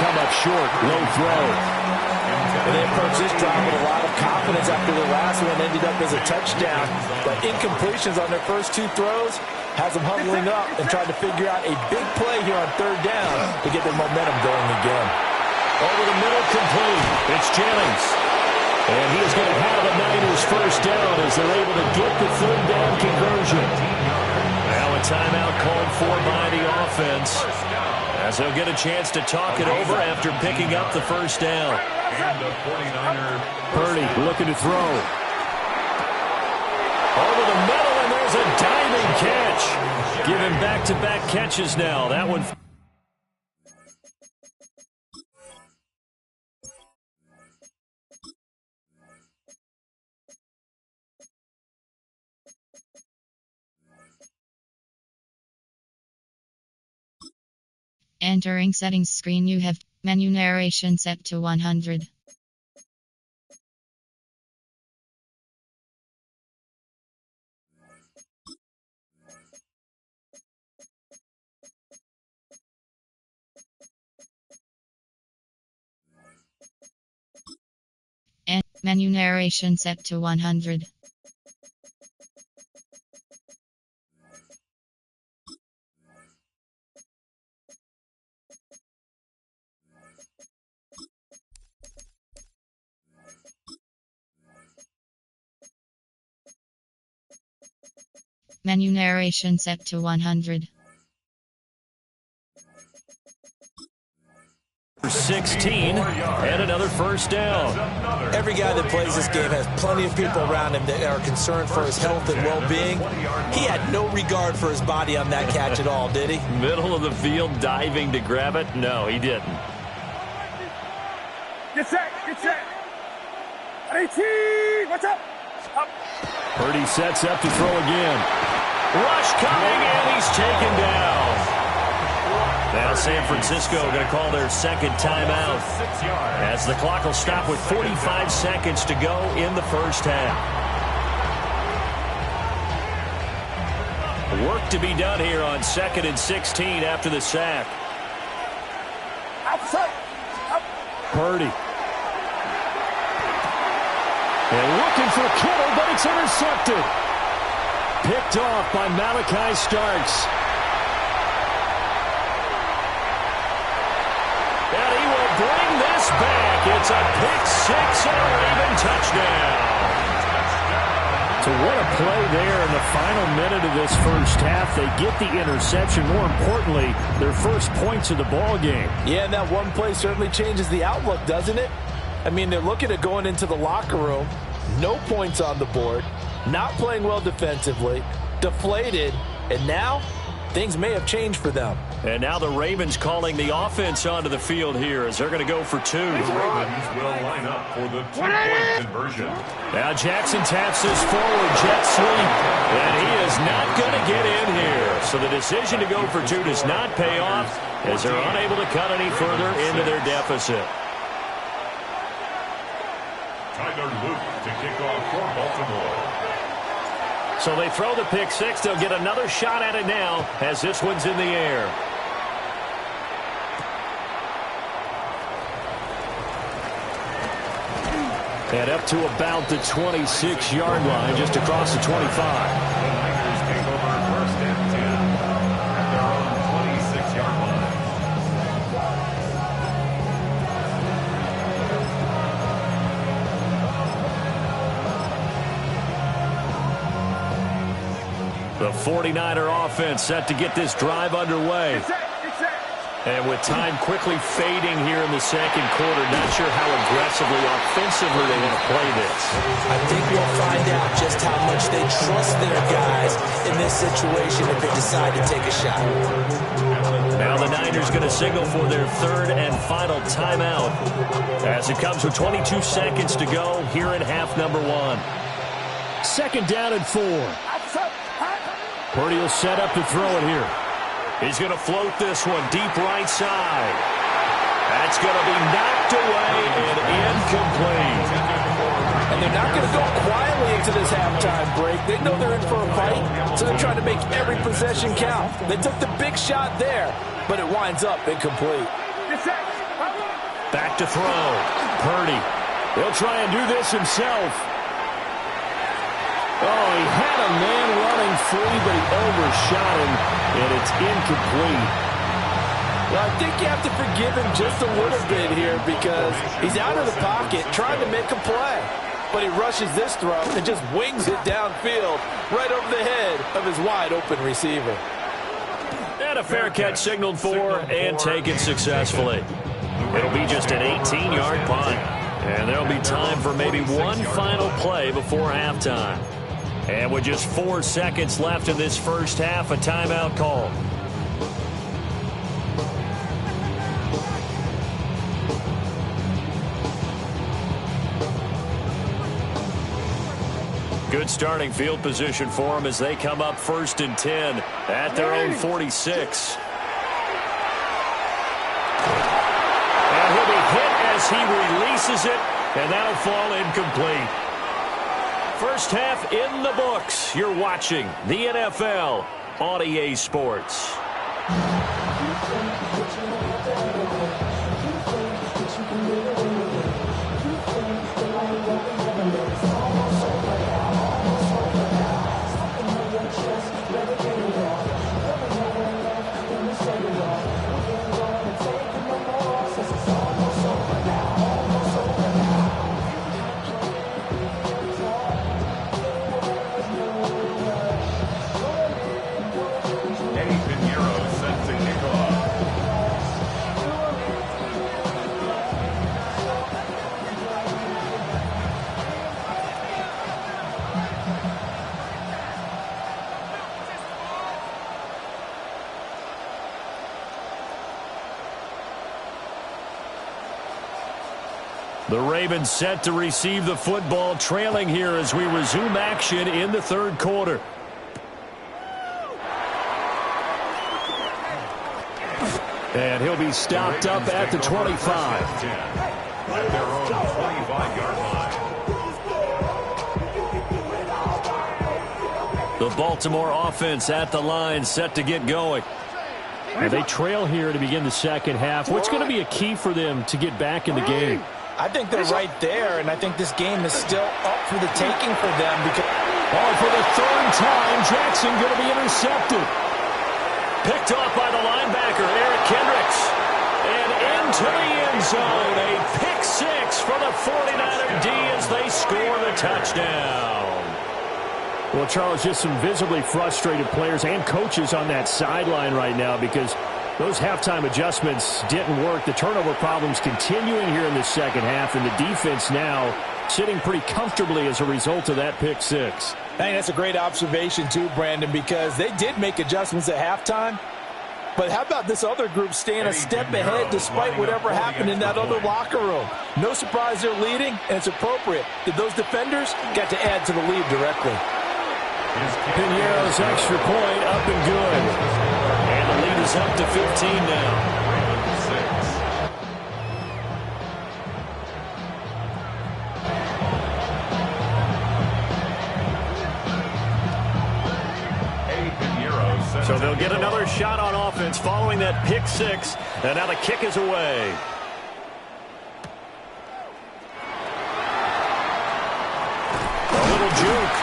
come up short. Low throw. And they approached this drive with a lot of confidence after the last one ended up as a touchdown. The incompletions on their first two throws has them huddling up and trying to figure out a big play here on third down to get their momentum going again. Over the middle, complete. It's Jennings. And he is going to have the Niners first down as they're able to get the third down conversion. Now a timeout called for by the offense, as they'll get a chance to talk it over after picking up the first down. Purdy looking to throw. Over the middle, and there's a diving catch. Giving back-to-back catches now. That one. Entering settings screen, you have menu narration set to 100. And menu narration set to 100. Menu narration set to 100. 16 and another first down. Every guy that plays this game has plenty of people around him that are concerned for his health and well-being. He had no regard for his body on that catch at all, did he? Middle of the field, diving to grab it? No, he didn't. Get set, get set. 18, what's up? Up. Purdy sets up to throw again. Rush coming, and he's taken down. Now San Francisco going to call their second timeout, as the clock will stop with 45 seconds to go in the first half. Work to be done here on 2nd and 16 after the sack. Outside. Up. Purdy. And looking for Kittle, but it's intercepted. Picked off by Malachi Starks. And he will bring this back. It's a pick six and a Raven touchdown. So what a play there in the final minute of this first half. They get the interception. More importantly, their first points of the ball game. Yeah, and that one play certainly changes the outlook, doesn't it? I mean, they're looking at going into the locker room. No points on the board. Not playing well defensively. Deflated. And now, things may have changed for them. And now the Ravens calling the offense onto the field here as they're going to go for two. The Ravens will line up for the two-point conversion. Now Jackson taps this forward, jet sweep, and he is not going to get in here. So the decision to go for two does not pay off as they're unable to cut any further into their deficit. Tyler Luke to kick off for Baltimore. So they throw the pick six. They'll get another shot at it now as this one's in the air. And up to about the 26-yard line, just across the 25. The Niners take over 1st and 10 at their own 26-yard line. The 49er offense set to get this drive underway. Get set, get set. And with time quickly fading here in the second quarter, not sure how aggressively, offensively they want to play this. I think we'll find out just how much they trust their guys in this situation if they decide to take a shot. Now the Niners going to signal for their third and final timeout as it comes with 22 seconds to go here in half number one. 2nd down and 4. Purdy will set up to throw it here. He's going to float this one deep right side. That's going to be knocked away and incomplete. And they're not going to go quietly into this halftime break. They know they're in for a fight, so they're trying to make every possession count. They took the big shot there, but it winds up incomplete. back to throw. Purdy. He'll try and do this himself. Oh, he had a man running free, but he overshot him, and it's incomplete. Well, I think you have to forgive him just a little bit here because he's out of the pocket trying to make a play. But he rushes this throw and just wings it downfield right over the head of his wide-open receiver. And a fair catch signaled for and taken successfully. It'll be just an 18-yard punt. And there'll be time for maybe one final play before halftime. And with just 4 seconds left in this first half, a timeout call. Good starting field position for them as they come up 1st and 10 at their own 46. And he'll be hit as he releases it, and that'll fall incomplete. First half in the books. You're watching the NFL on EA Sports. The Ravens set to receive the football, trailing here as we resume action in the third quarter. And he'll be stopped up at the 25. At their own 25-yard line. The Baltimore offense at the line, set to get going. And they trail here to begin the second half. What's going to be a key for them to get back in the game? I think they're right there, and I think this game is still up for the taking for them. Because for the third time, Jackson going to be intercepted. Picked off by the linebacker, Eric Kendricks. And into the end zone, a pick six for the 49er D as they score the touchdown. Well, Charles, just some visibly frustrated players and coaches on that sideline right now because those halftime adjustments didn't work. The turnover problems continuing here in the second half, and the defense now sitting pretty comfortably as a result of that pick six. I think that's a great observation too, Brandon, because they did make adjustments at halftime. But how about this other group staying a step ahead despite whatever happened in that other locker room? No surprise they're leading, and it's appropriate that those defenders got to add to the lead directly. Piñeiro's extra point up and good. And the lead is up to 15 now. So they'll get another shot on offense following that pick six. And now the kick is away. A little juke.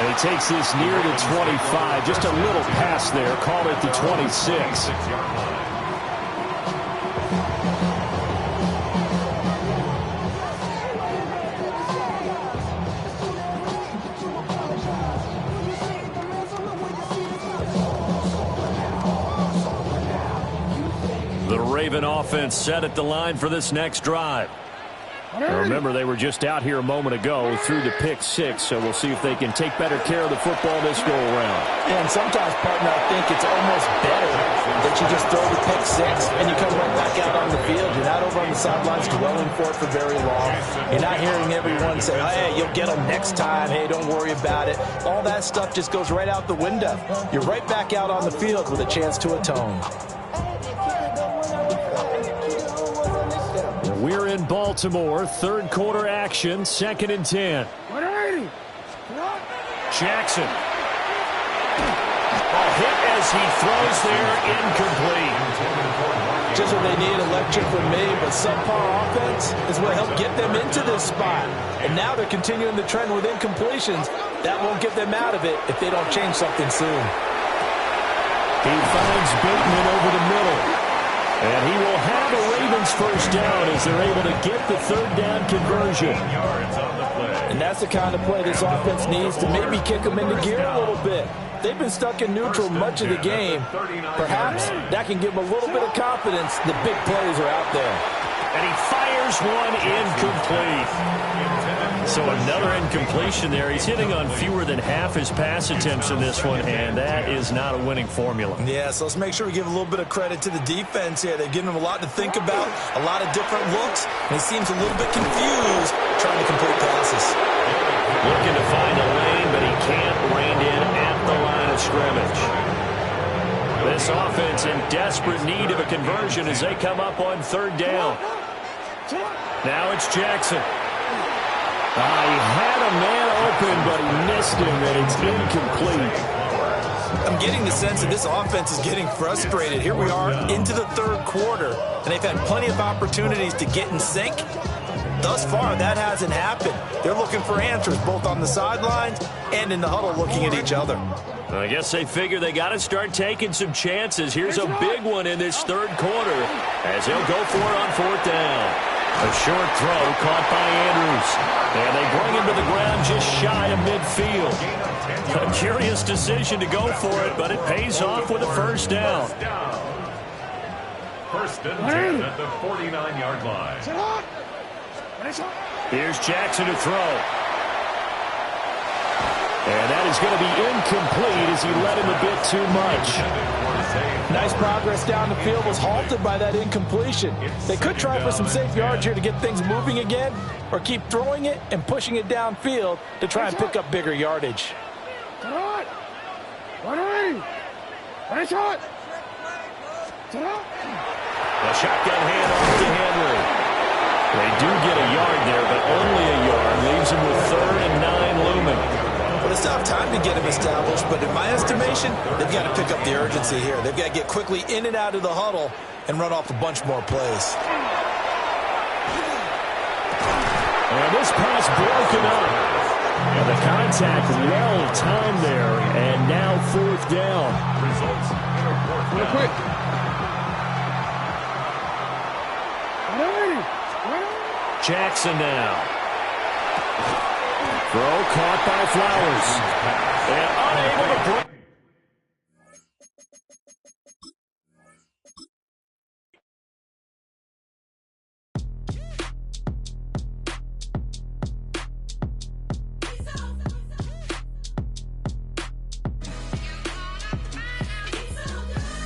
And he takes this near the 25. Just a little pass there. Call it the 26. The Raven offense set at the line for this next drive. Now remember, they were just out here a moment ago through the pick six, so we'll see if they can take better care of the football this go-around. And sometimes, partner, I think it's almost better that you just throw the pick six and you come right back out on the field. You're not over on the sidelines dwelling for it for very long. You're not hearing everyone say, hey, you'll get them next time. Hey, don't worry about it. All that stuff just goes right out the window. You're right back out on the field with a chance to atone. We're in Baltimore, third quarter action, 2nd and 10. Jackson. A hit as he throws there, incomplete. just what they need, electric from me, but subpar offense is what helped get them into this spot. And now they're continuing the trend with incompletions. That won't get them out of it if they don't change something soon. He finds Bateman over the middle. And he will have a Ravens first down as they're able to get the third down conversion. And that's the kind of play this offense needs to maybe kick them into gear a little bit. They've been stuck in neutral much of the game. Perhaps that can give them a little bit of confidence. The big plays are out there. And he fires one incomplete. So another incompletion there. He's hitting on fewer than half his pass attempts in this one, and that is not a winning formula. Yeah, so let's make sure we give a little bit of credit to the defense here. They've given him a lot to think about, a lot of different looks, and he seems a little bit confused trying to complete passes. Looking to find a lane, but he can't rein in at the line of scrimmage. This offense in desperate need of a conversion as they come up on third down. Now it's Jackson. He had a man open, but he missed him, and it's incomplete. I'm getting the sense that this offense is getting frustrated. Here we are into the third quarter, and they've had plenty of opportunities to get in sync. Thus far, that hasn't happened. They're looking for answers both on the sidelines and in the huddle looking at each other. I guess they figure they got to start taking some chances. Here's a big one in this third quarter as he'll go for it on fourth down. A short throw caught by Andrews. And they bring him to the ground just shy of midfield. A curious decision to go for it, but it pays off with a first down. First and 10 at the 49-yard line. Here's Jackson to throw. And that is going to be incomplete as he led him a bit too much. Nice progress down the field was halted by that incompletion. They could try for some safe yards here to get things moving again, or keep throwing it and pushing it downfield to try and pick up bigger yardage. A shotgun handoff to Henry. They do get a yard there, but only a yard. Leaves him with 3rd and 9 looming. Well, it's not time to get him established, but in my estimation, they've got to pick up the urgency here. They've got to get quickly in and out of the huddle and run off a bunch more plays. And this pass broken up. And the contact well timed there, and now fourth down. Results in a fourth down. Quick. Jackson now. Throw caught by Flowers. And unable to break.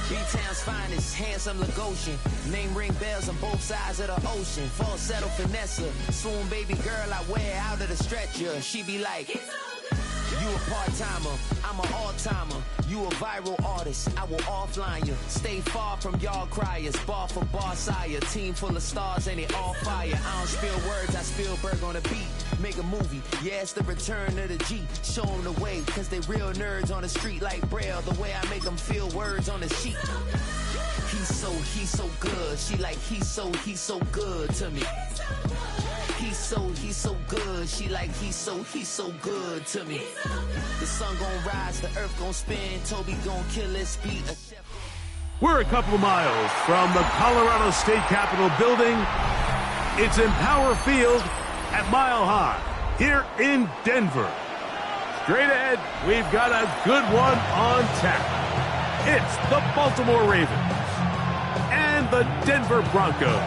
B-Town's finest, handsome Lagosian. Name ring bells on both sides of the ocean. Falsetto finesse, swoon baby girl I wear out of the stretcher. She be like, you a part-timer, I'm an all-timer. You a viral artist, I will offline you. Stay far from y'all criers, bar for bar sire. Team full of stars and it all fire. I don't spill words, I spill Berg on the beat. Make a movie, yeah, it's the return of the G. Show them the way, cause they real nerds on the street like Braille. The way I make them feel words on the sheet. He's so good. She like, he's so good to me. He's so good. She like, he's so good to me. The sun gon' rise, the earth gon' spin. Toby gon' kill this beat. We're a couple of miles from the Colorado State Capitol building. It's Empower Field at Mile High here in Denver. Straight ahead, we've got a good one on tap. It's the Baltimore Ravens and the Denver Broncos.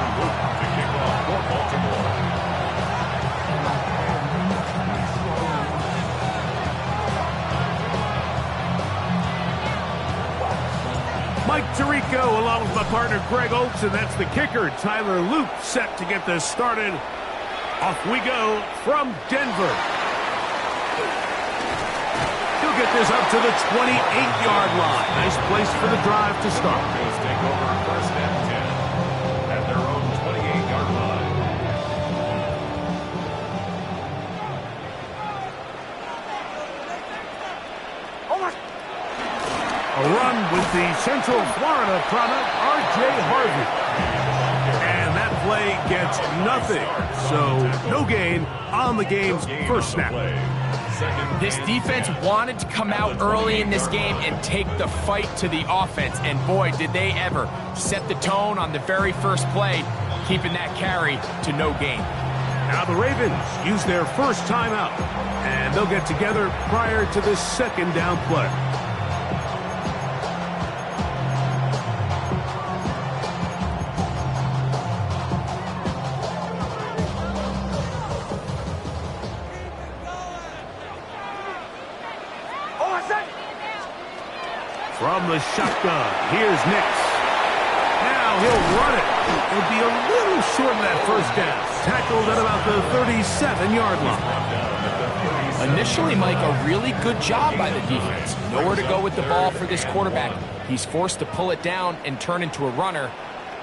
To kick off for Baltimore. Mike Tirico along with my partner Greg Oates, and that's the kicker Tyler Luke set to get this started. Off we go from Denver. He'll get this up to the 28-yard line. Nice place for the drive to start. Broncos take over first and 10 at their own 28-yard line. A run run with the Central Florida product, R.J. Harvey. And that play gets nothing. So no gain on the game's first snap. This defense wanted to come out early in this game and take the fight to the offense. And boy, did they ever set the tone on the very first play, keeping that carry to no gain. Now the Ravens use their first timeout, and they'll get together prior to this second down play. From the shotgun, here's Nix. Now he'll run it. It'll be a little short of that first down. Tackled at about the 37-yard line. Initially, Mike, a really good job by the defense. Nowhere to go with the ball for this quarterback. He's forced to pull it down and turn into a runner.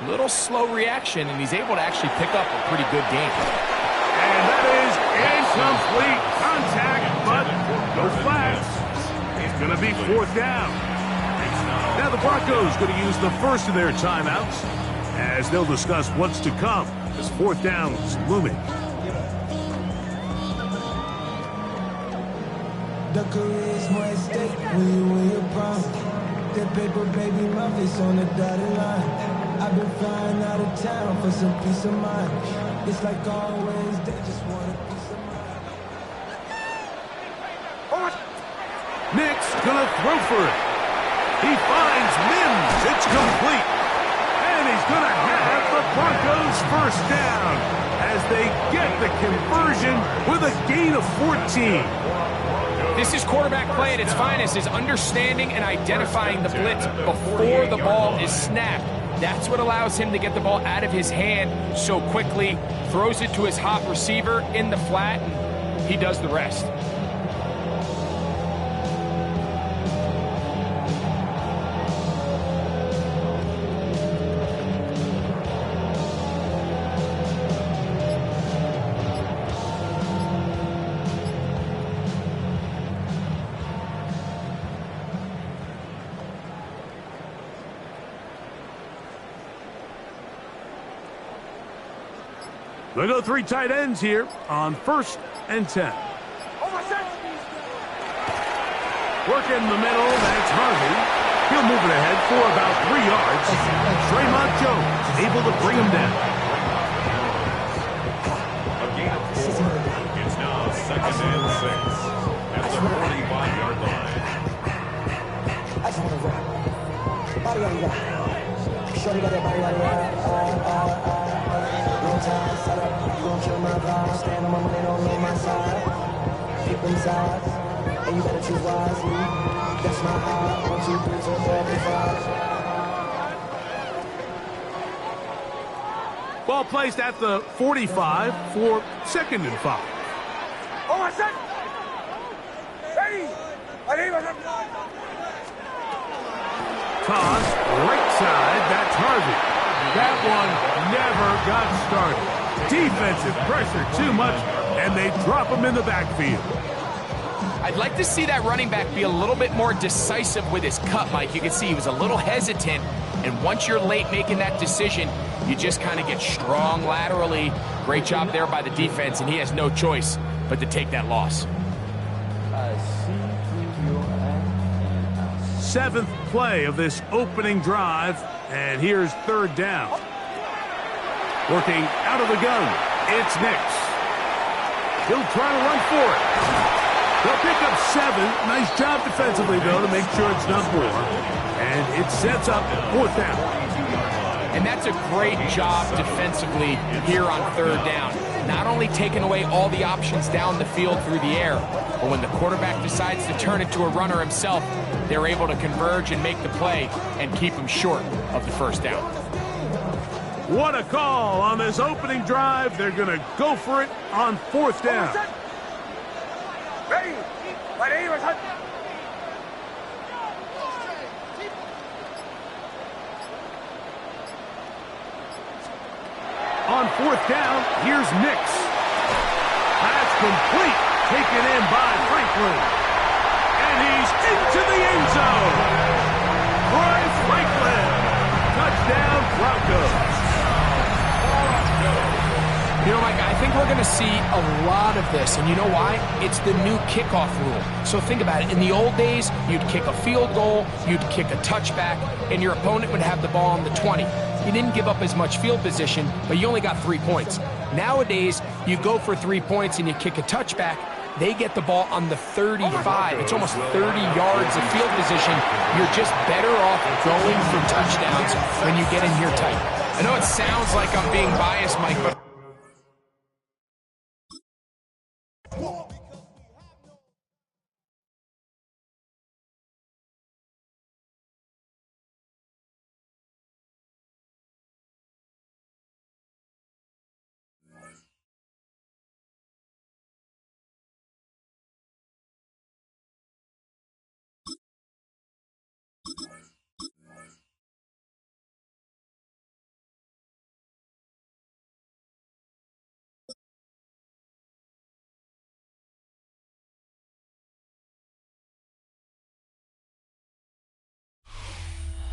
A little slow reaction, and he's able to actually pick up a pretty good game. And that is incomplete contact, but no flags. It's going to be fourth down. Now the Broncos going to use the first of their timeouts as they'll discuss what's to come as fourth down's looming. The career's more at stake when you win your prime. That paper, baby, my face on the dotted line. I've been flying out of town for some peace of mind. It's like always, they just want a piece of mind. Nick's gonna throw for it. He finds Mims. It's complete. And he's gonna have the Broncos first down as they get the conversion with a gain of 14. This is quarterback play at its finest, is understanding and identifying the blitz before the ball is snapped. That's what allows him to get the ball out of his hand so quickly, throws it to his hot receiver in the flat, and he does the rest. They go three tight ends here on 1st and 10. Working the middle, that's Harvey. He'll move it ahead for about 3 yards. Draymond Jones able to bring him down. A gain of 4. It's now 2nd and 6 at the 45-yard line. I just want to run. Body on you. Shorty got that body. No time, set up, you gon' kill my vibe. Stand on my money, don't leave my side. Keep them sides, and you better choose wisely. That's my eye. 1, 2, 3, 4, 5. Ball placed at the 45 for 2nd and 5. Toss, right side, that's Harvey. That one never got started. Defensive pressure too much, and they drop him in the backfield. I'd like to see that running back be a little bit more decisive with his cut, Mike. You can see he was a little hesitant, and once you're late making that decision, you just kind of get strong laterally. Great job there by the defense, and he has no choice but to take that loss. 7th play of this opening drive, and here's 3rd down. Working out of the gun, it's Nix. He'll try to run for it. They'll pick up 7. Nice job defensively, though, to make sure it's not more. And it sets up 4th down. And that's a great job defensively here on 3rd down. Not only taking away all the options down the field through the air, but when the quarterback decides to turn it to a runner himself, they're able to converge and make the play and keep him short of the first down. What a call on this opening drive. They're going to go for it on 4th down. On 4th down, here's Nix. That's complete. Taken in by Franklin. And he's into the end zone. Franklin. Touchdown, Broncos. You know, Mike, I think we're going to see a lot of this, and you know why? It's the new kickoff rule. So think about it. In the old days, you'd kick a field goal, you'd kick a touchback, and your opponent would have the ball on the 20. You didn't give up as much field position, but you only got 3 points. Nowadays, you go for 3 points and you kick a touchback, they get the ball on the 35. It's almost 30 yards of field position. You're just better off going for touchdowns when you get in here tight. I know it sounds like I'm being biased, Mike, but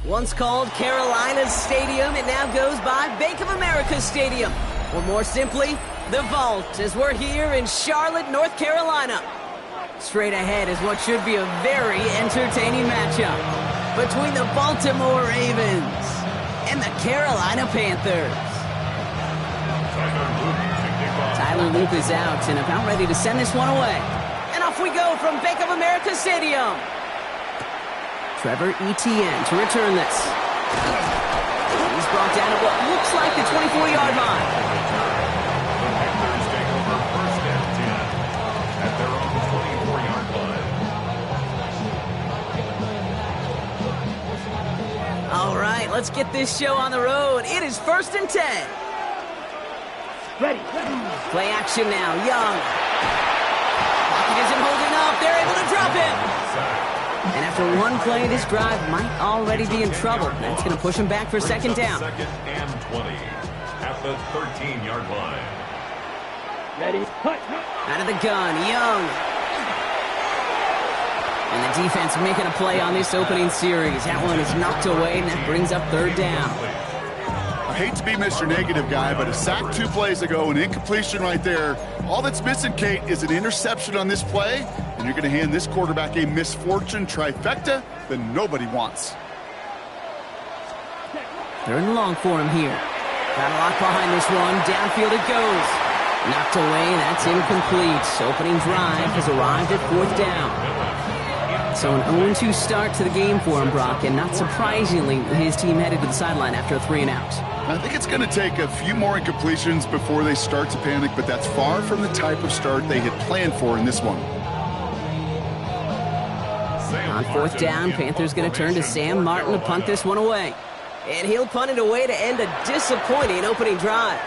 Once called Carolina's Stadium, it now goes by Bank of America Stadium. Or more simply, the Vault, as we're here in Charlotte, North Carolina. Straight ahead is what should be a very entertaining matchup between the Baltimore Ravens and the Carolina Panthers. Tyler Loop is out and about ready to send this one away. And off we go from Bank of America Stadium. Trevor Etienne to return this. He's brought down at what looks like the 24-yard line. The Panthers take over first and 10 at their own 24-yard line. All right, let's get this show on the road. It is first and 10. Ready. Play action now. Young. Pocket isn't holding up. They're able to drop him. And after one play, this drive might already be in trouble. That's going to push him back for second down. Second and 20 at the 13-yard line. Ready. Out of the gun, Young. And the defense making a play on this opening series. That one is knocked away, and that brings up third down. I hate to be Mr. Negative guy, but a sack 2 plays ago, an incompletion right there. All that's missing, Kate, is an interception on this play, and you're going to hand this quarterback a misfortune trifecta that nobody wants. Third and long for him here. Got a lock behind this one. Downfield it goes. Knocked away. That's incomplete. Opening drive has arrived at fourth down. So an 0-2 start to the game for him, Brock, and not surprisingly, his team headed to the sideline after a 3-and-out. I think it's going to take a few more incompletions before they start to panic, but that's far from the type of start they had planned for in this one. On fourth down, Panthers going to turn to Sam Martin to punt this one away. And he'll punt it away to end a disappointing opening drive.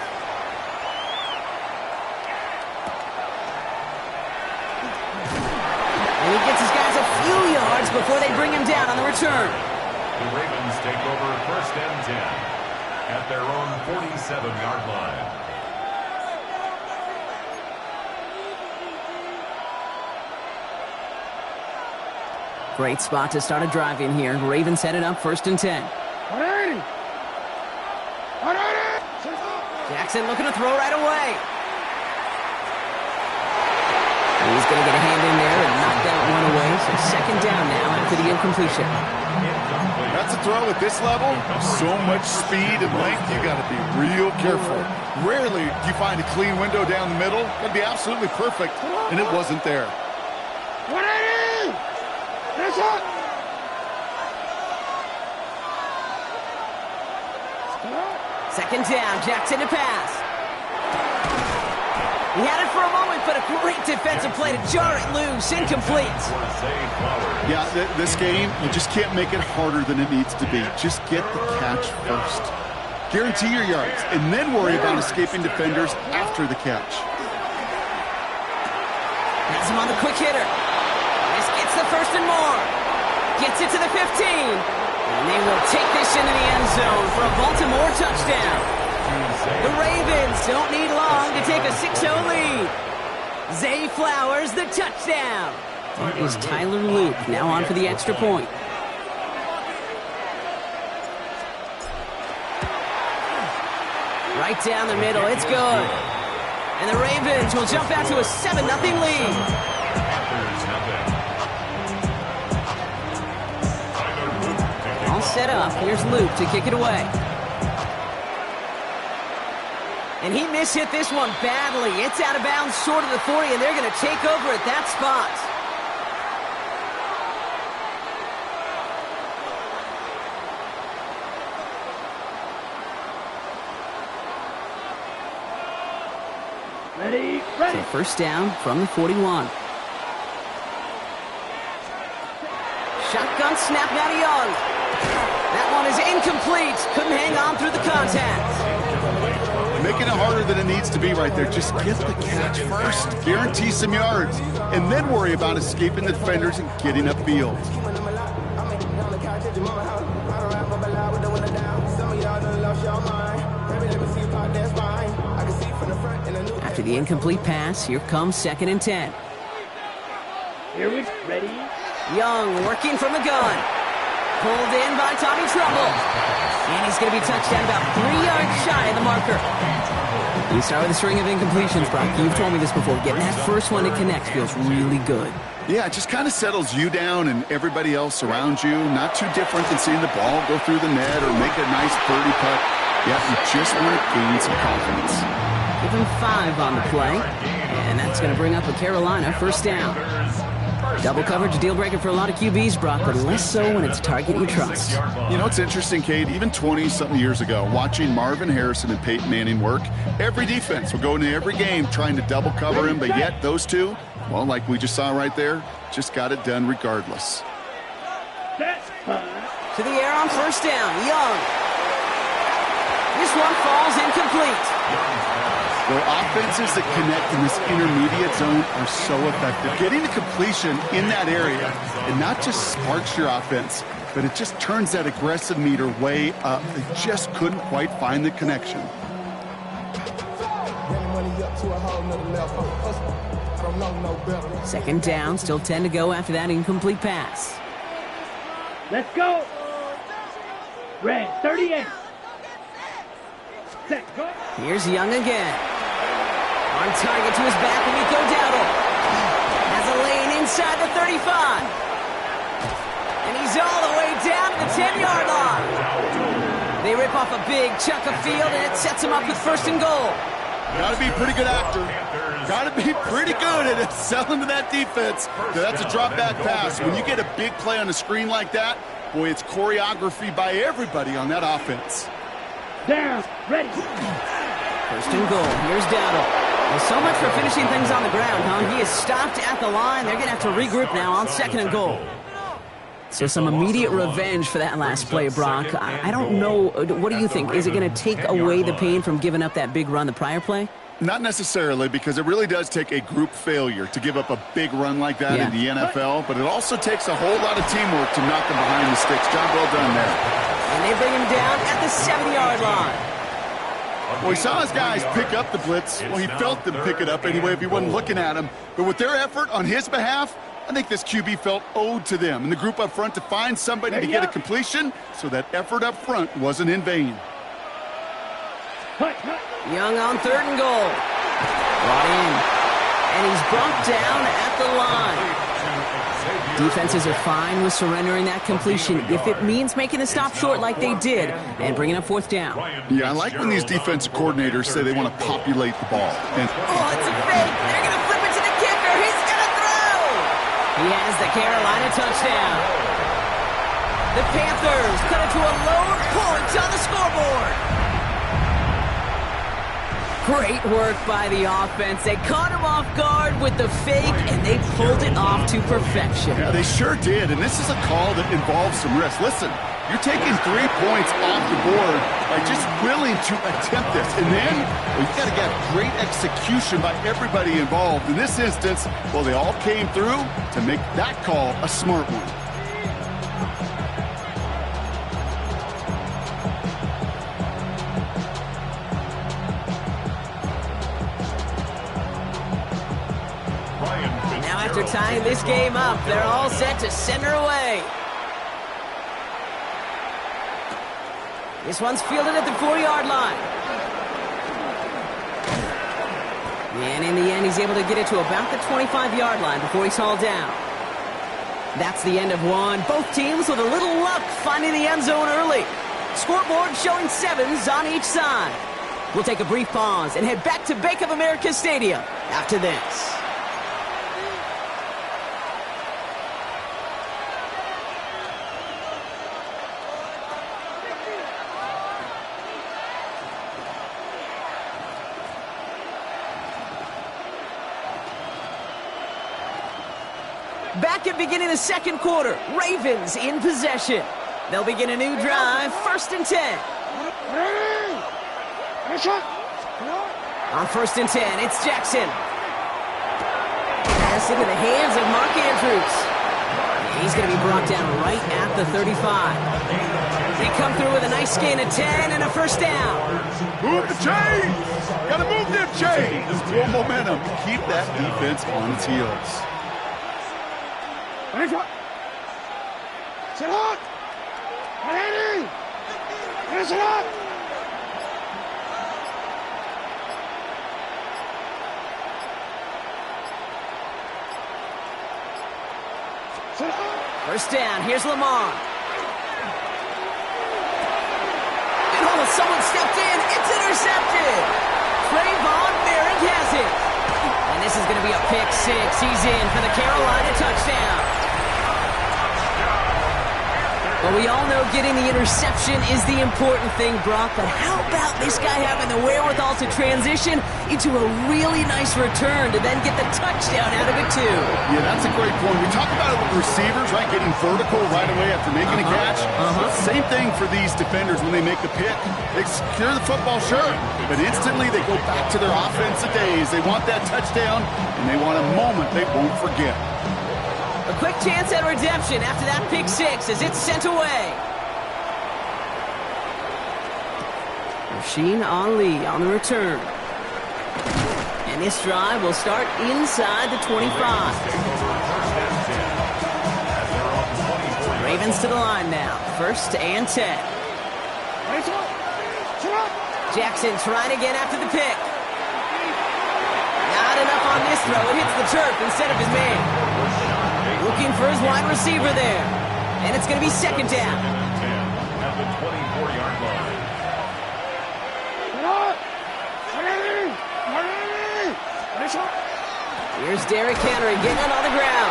And he gets his guys a few yards before they bring him down on the return. The Ravens take over first and 10 at their own 47-yard line. Great spot to start a drive in here. Ravens headed up first and 10. Jackson looking to throw right away. He's going to get a hand in there and knock that one away. So second down now after the incompletion. That's a throw at this level. So much speed and length, you got to be real careful. Rarely do you find a clean window down the middle. Got to be absolutely perfect, and it wasn't there. Second down, Jackson to pass. He had it for a moment, but a great defensive play to jar it loose, incomplete. Yeah, this game, you just can't make it harder than it needs to be. Just get the catch first. Guarantee your yards, and then worry about escaping defenders after the catch. Has him on the quick hitter. This gets the first and more. Gets it to the 15. And they will take this into the end zone for a Baltimore touchdown. The Ravens don't need long to take a 6-0 lead. Zay Flowers, the touchdown. That is Tyler Luke, now on for the extra point. Right down the middle. It's good. And the Ravens will jump out to a 7-0 lead. All set up. Here's Luke to kick it away. And he mishit this one badly. It's out of bounds short of the 40, and they're going to take over at that spot. Ready, ready. So first down from the 41. Shotgun snap now to Young. That one is incomplete. Couldn't hang on through the contact. Making it harder than it needs to be right there. Just get the catch first. Guarantee some yards. And then worry about escaping the defenders and getting upfield. After the incomplete pass, here comes 2nd and 10. Here we go. Ready. Young working from the gun. Pulled in by Tommy Trumbull. And he's going to be touchdown about 3 yards shy of the marker. You start with a string of incompletions, Brock. You've told me this before. Getting that first one to connect feels really good. Yeah, it just kind of settles you down and everybody else around you. Not too different than seeing the ball go through the net or make a nice birdie putt. Yeah, you just want to gain some confidence. Give him 5 on the play. And that's going to bring up a Carolina first down. Double coverage, deal breaker for a lot of QBs, Brock, but less so when it's a target you trust. You know, it's interesting, Cade, even 20-something years ago, watching Marvin Harrison and Peyton Manning work, every defense will go into every game trying to double cover him, but yet those two, well, like we just saw right there, just got it done regardless. To the air on first down, Young. This one falls incomplete. Well, offenses that connect in this intermediate zone are so effective. Getting a completion in that area, it not just sparks your offense, but it just turns that aggressive meter way up. They just couldn't quite find the connection. Second down, still 10 to go after that incomplete pass. Let's go. Red 38. Set, go. Here's Young again. On target to his back, Nico Dowdle. Has a lane inside the 35. And he's all the way down to the 10-yard line. They rip off a big chunk of field, and it sets him up with first and goal. Got to be a pretty good actor. Got to be pretty good at selling to that defense. That's a drop-back pass. When you get a big play on the screen like that, boy, it's choreography by everybody on that offense. Down, ready. First and goal. Here's Dowdle. Well, so much for finishing things on the ground, huh? He is stopped at the line. They're going to have to regroup now on 2nd and goal. So some immediate revenge for that last play, Brock. I don't know. What do you think? Is it going to take away the pain from giving up that big run the prior play? Not necessarily, because it really does take a group failure to give up a big run like that in the NFL, but it also takes a whole lot of teamwork to knock them behind the sticks. Job well done there. And they bring him down at the 7-yard line. Well, he saw his guys pick up the blitz. Well, he felt them pick it up anyway if he wasn't looking at him. But with their effort on his behalf, I think this QB felt owed to them and the group up front to find somebody to get a completion, so that effort up front wasn't in vain. Young on 3rd and goal. Brought in. And he's brought down at the line. Defenses are fine with surrendering that completion if it means making the stop short like they did and bringing up 4th down. Yeah, I like when these defensive coordinators say they want to populate the ball. And it's a fake. They're going to flip it to the kicker. He's going to throw. He has the Carolina touchdown. The Panthers cut it to a lone point on the scoreboard. Great work by the offense. They caught him off guard with the fake, and they pulled it off to perfection. Yeah, they sure did, and this is a call that involves some risk. Listen, you're taking 3 points off the board by just willing to attempt this. And then, well, you got to get great execution by everybody involved. In this instance, well, they all came through to make that call a smart one. After tying this game up, they're all set to send her away. This one's fielded at the 4-yard line. And in the end, he's able to get it to about the 25-yard line before he's hauled down. That's the end of one. Both teams with a little luck finding the end zone early. Scoreboard showing 7s on each side. We'll take a brief pause and head back to Bank of America Stadium after this. Back at beginning the second quarter, Ravens in possession. They'll begin a new drive, 1st and 10. On 1st and 10, it's Jackson. Pass into the hands of Mark Andrews. He's going to be brought down right at the 35. They come through with a nice gain of 10 and a 1st down. Move the chains! Gotta move them chains! Full momentum. Keep that defense on its heels. Sit up! Ready! Sit up! Sit up! 1st down, here's Lamar. And someone stepped in, it's intercepted! Trayvon Merrick has it. And this is going to be a pick 6. He's in for the Carolina touchdown. Well, we all know getting the interception is the important thing, Brock, but how about this guy having the wherewithal to transition into a really nice return to then get the touchdown out of it, too? Yeah, that's a great point. We talk about it with receivers, right, getting vertical right away after making a catch. Same thing for these defenders when they make the pick. They secure the football, sure, but instantly they go back to their offensive days. They want that touchdown, and they want a moment they won't forget. A quick chance at redemption after that pick 6 as it's sent away. Rasheen Ali on the return. And this drive will start inside the 25. Ravens to the line now. 1st and 10. Jackson trying again after the pick. Not enough on this throw. It hits the turf instead of his man. Looking for his wide receiver there. And it's going to be 2nd down. At the 24-yard line. Here's Derrick Henry getting it on the ground.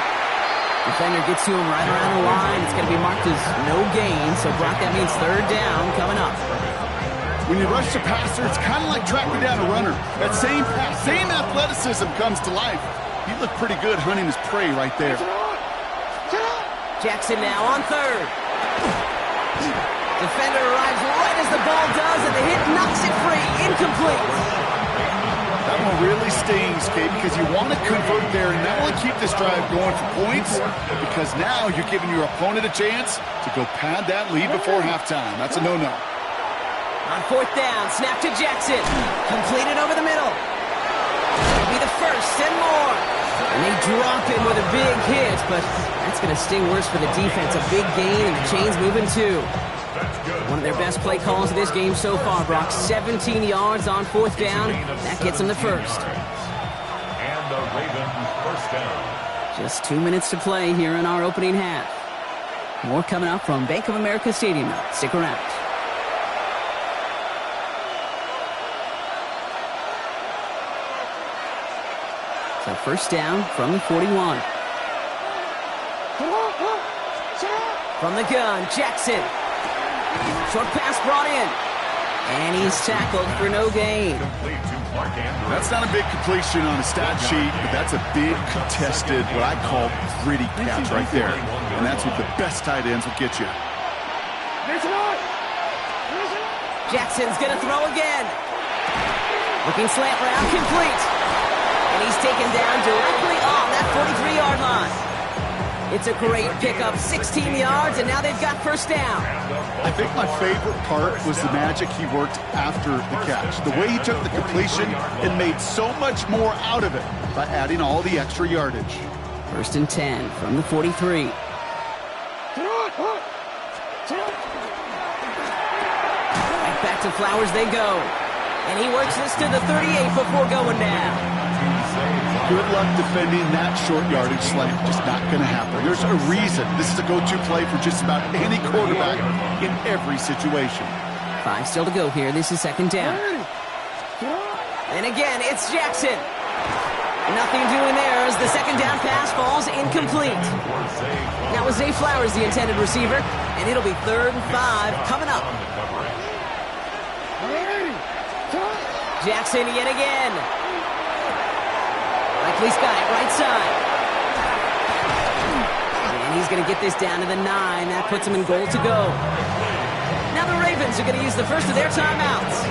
Defender gets to him right around the line. It's going to be marked as no gain. So, Brock, that means 3rd down coming up. When you rush the passer, it's kind of like tracking down a runner. That same pass, same athleticism comes to life. He looked pretty good hunting his prey right there. Jackson now on 3rd. Defender arrives right as the ball does, and the hit knocks it free. Incomplete. That one really stings, Kate, because you want to convert there and not only keep this drive going for points, because now you're giving your opponent a chance to go pad that lead before halftime. That's a no-no. On 4th down, snap to Jackson. Completed over the middle. It'll be the 1st and more. And they drop him with a big hit, but that's going to sting worse for the defense. A big gain, and the chain's moving too. One of their best play calls of this game so far, Brock. 17 yards on 4th down. That gets them the 1st. And the Ravens 1st down. Just 2 minutes to play here in our opening half. More coming up from Bank of America Stadium. Stick around. So 1st down from the 41. From the gun, Jackson. Short pass brought in. And he's tackled for no gain. That's not a big completion on a stat sheet, but that's a big contested, what I call gritty catch right there. And that's what the best tight ends will get you. Jackson's going to throw again. Looking slant route, complete. And he's taken down directly on that 43-yard line. It's a great pickup, 16 yards, and now they've got 1st down. I think my favorite part was the magic he worked after the catch. The way he took the completion and made so much more out of it by adding all the extra yardage. 1st and 10 from the 43. Right back to Flowers they go. And he works this to the 38 before going down. Good luck defending that short yardage slant. Just not going to happen. There's a reason. This is a go-to play for just about any quarterback in every situation. 5 still to go here. This is second down. And again, it's Jackson. Nothing doing there as the second down pass falls incomplete. That was Zay Flowers, the intended receiver, and it'll be 3rd and 5 coming up. Jackson yet again. Likely's got it right side. And he's going to get this down to the 9. That puts him in goal to go. Now the Ravens are going to use the first of their timeouts.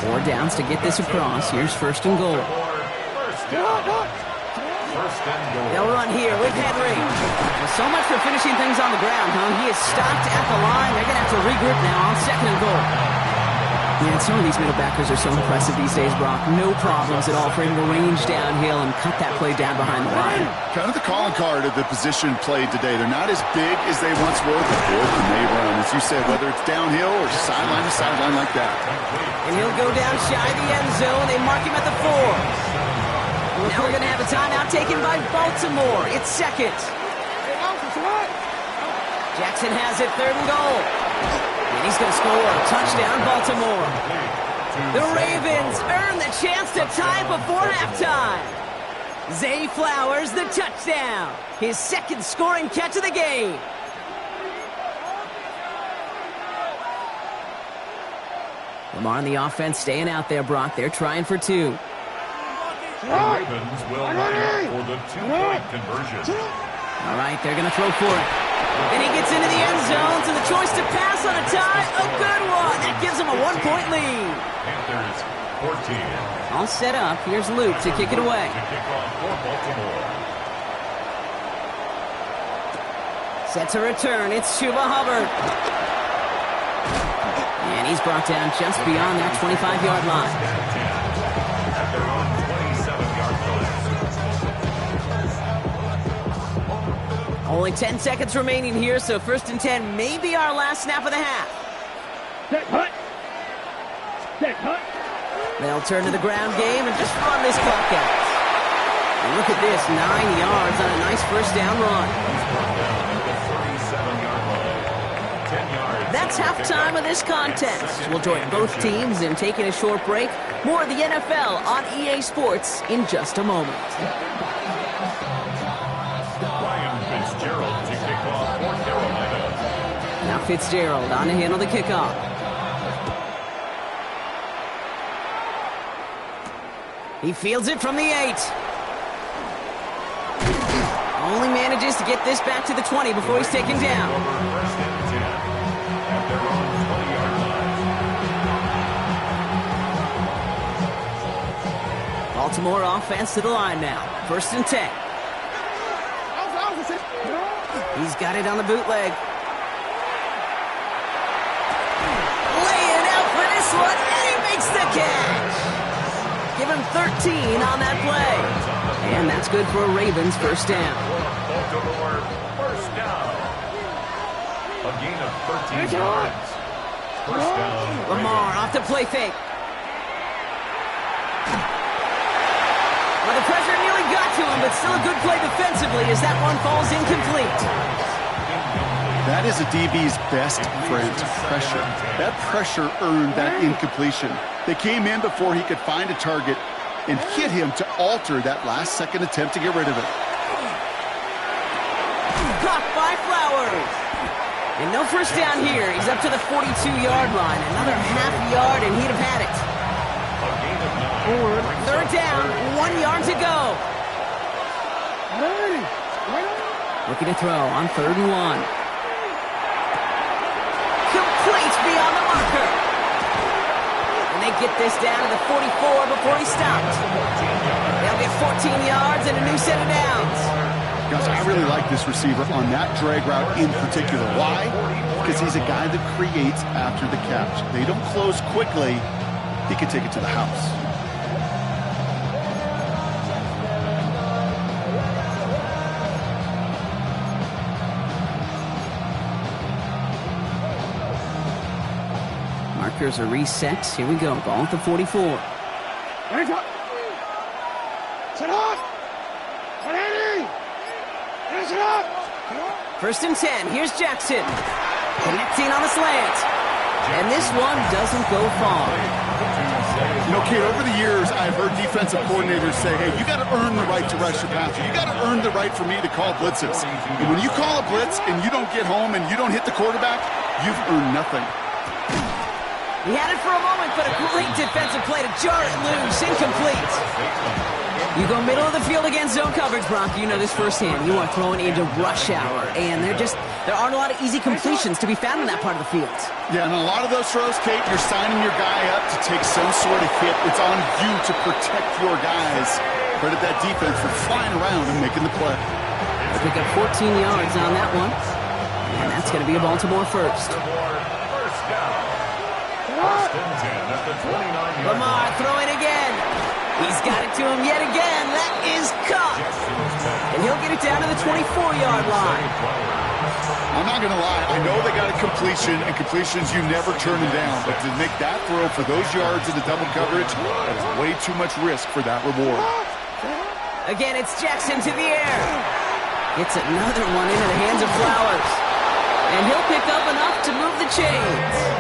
4 downs to get this across. Here's 1st and goal. They'll run here with Henry. Well, so much for finishing things on the ground, huh? He is stopped at the line. They're going to have to regroup now on 2nd and goal. Man, some of these middle backers are so impressive these days, Brock. No problems at all for him to range downhill and cut that play down behind the line. Kind of the calling card of the position played today. They're not as big as they once were, but boy, can they run. As you said, whether it's downhill or sideline to sideline like that. And he'll go down shy of the end zone. They mark him at the 4. Now we're going to have a timeout taken by Baltimore. It's 2nd. Jackson has it, 3rd and goal. And he's going to score. Touchdown, Baltimore. The Ravens earn the chance to tie before halftime. Zay Flowers, the touchdown. His 2nd scoring catch of the game. Lamar on the offense staying out there, Brock. They're trying for 2. The Ravens will line up for the 2-point conversion. All right, they're going to throw for it. And he gets into the end zone, so the choice to pass on a tie, a good one. That gives him a 1-point lead. Panthers 14. All set up. Here's Luke to kick it away. To kick off for Baltimore. Set to return. It's Chuba Hubbard. And he's brought down just beyond that 25-yard line. At their own 27-yard line. Only 10 seconds remaining here, so 1st and 10 may be our last snap of the half. They'll turn to the ground game and just run this clock out. And look at this, 9 yards on a nice 1st down run. That's halftime of this contest. We'll join both teams in taking a short break. More of the NFL on EA Sports in just a moment. Fitzgerald to kick off for Carolina. Now Fitzgerald on to handle the kickoff. He fields it from the 8. Only manages to get this back to the 20 before he's taken down. First and 10 at their own 20-yard line. Baltimore offense to the line now. 1st and 10. He's got it on the bootleg. Laying out for this one, and he makes the catch. Give him 13 on that play. And that's good for a Ravens 1st down. Baltimore first down. A gain of 13 yards. 1st down. Lamar off the play fake. Well, the pressure nearly got to him, but still a good play defensively as that one falls incomplete. That is a DB's best friend, pressure. That pressure earned that incompletion. They came in before he could find a target and hit him to alter that last-second attempt to get rid of it. Caught by Flowers. And no 1st down here. He's up to the 42-yard line. Another half yard, and he'd have had it. 3rd down, 1 yard to go. Looking to throw on 3rd and 1. Complete beyond the marker. And they get this down to the 44 before he stopped. They'll get 14 yards and a new set of downs. Guys, I really like this receiver on that drag route in particular. Why? Because he's a guy that creates after the catch. They don't close quickly. He can take it to the house. Markers are reset. Here we go. Ball at the 44. Sit up! Ready! Sit up! 1st and 10. Here's Jackson. Connecting on the slant. And this one doesn't go far. You know, Kate, over the years, I've heard defensive coordinators say, hey, you got to earn the right to rush your passer. You got to earn the right for me to call blitzes. And when you call a blitz and you don't get home and you don't hit the quarterback, you've earned nothing. He had it for a moment, but a great defensive play to jar it loose. Incomplete. You go middle of the field against zone coverage, Brock. You know this firsthand. You are throwing into rush hour, and there aren't a lot of easy completions to be found in that part of the field. Yeah, and a lot of those throws, Kate, you're signing your guy up to take some sort of hit. It's on you to protect your guys. Credit that defense for flying around and making the play. They pick up 14 yards on that one, and that's going to be a Baltimore first. Lamar throwing again. He's got it to him yet again. That is caught. And he'll get it down to the 24-yard line. I'm not going to lie. I know they got a completion, and completions, you never turn them down. But to make that throw for those yards in the double coverage, that is way too much risk for that reward. Again, it's Jackson to the air. Gets another one into the hands of Flowers. And he'll pick up enough to move the chains.